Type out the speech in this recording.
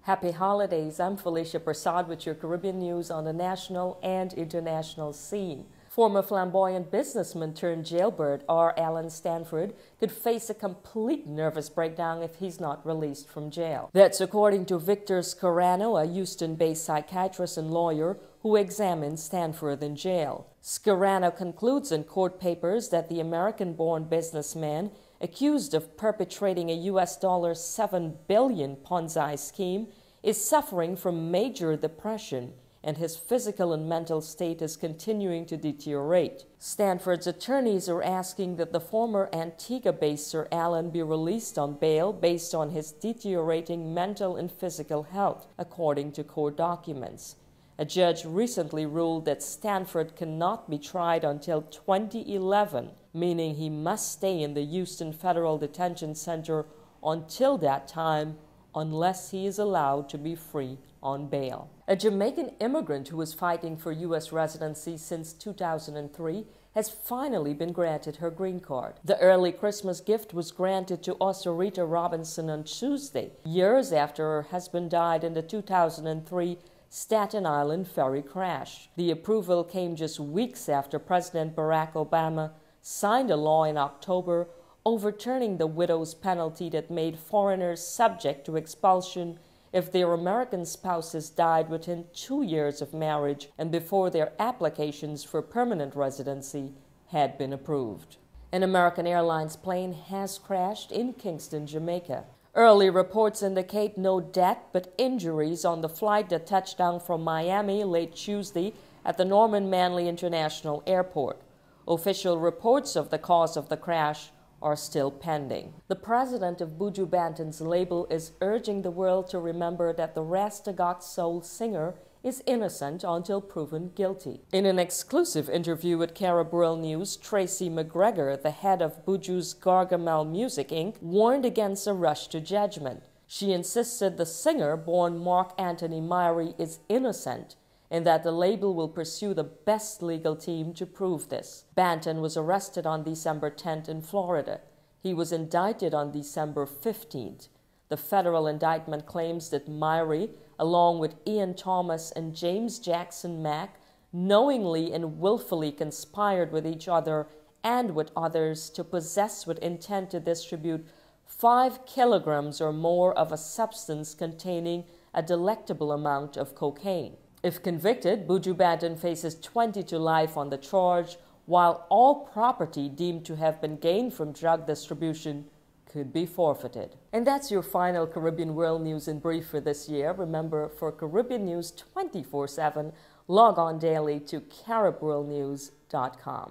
Happy holidays. I'm Felicia Prasad with your Caribbean news on the national and international scene. Former flamboyant businessman turned jailbird R. Alan Stanford could face a complete nervous breakdown if he's not released from jail. That's according to Victor Scarano, a Houston-based psychiatrist and lawyer who examined Stanford in jail. Scarano concludes in court papers that the American-born businessman accused of perpetrating a $7 billion Ponzi scheme is suffering from major depression, and his physical and mental state is continuing to deteriorate. Stanford's attorneys are asking that the former Antigua-based Sir Alan be released on bail based on his deteriorating mental and physical health, according to court documents. A judge recently ruled that Stanford cannot be tried until 2011, meaning he must stay in the Houston Federal Detention Center until that time, unless he is allowed to be free on bail. A Jamaican immigrant who was fighting for U.S. residency since 2003 has finally been granted her green card. The early Christmas gift was granted to Osirita Robinson on Tuesday, years after her husband died in the 2003 Staten Island ferry crash. The approval came just weeks after President Barack Obama signed a law in October overturning the widow's penalty that made foreigners subject to expulsion if their American spouses died within 2 years of marriage and before their applications for permanent residency had been approved. An American Airlines plane has crashed in Kingston, Jamaica. Early reports indicate no death but injuries on the flight that touched down from Miami late Tuesday at the Norman Manley International Airport. Official reports of the cause of the crash are still pending. The president of Buju Banton's label is urging the world to remember that the Rasta God soul singer is innocent until proven guilty. In an exclusive interview with Carib World News, Tracy McGregor, the head of Buju's Gargamel Music Inc., warned against a rush to judgment. She insisted the singer, born Mark Anthony Myrie, is innocent and that the label will pursue the best legal team to prove this. Banton was arrested on December 10th in Florida. He was indicted on December 15th. The federal indictment claims that Myrie, along with Ian Thomas and James Jackson Mack, knowingly and willfully conspired with each other and with others to possess with intent to distribute 5 kilograms or more of a substance containing a delectable amount of cocaine. If convicted, Buju Banton faces 20 to life on the charge, while all property deemed to have been gained from drug distribution could be forfeited. And that's your final Caribbean World News in brief for this year. Remember, for Caribbean News 24/7, log on daily to CaribWorldNews.com.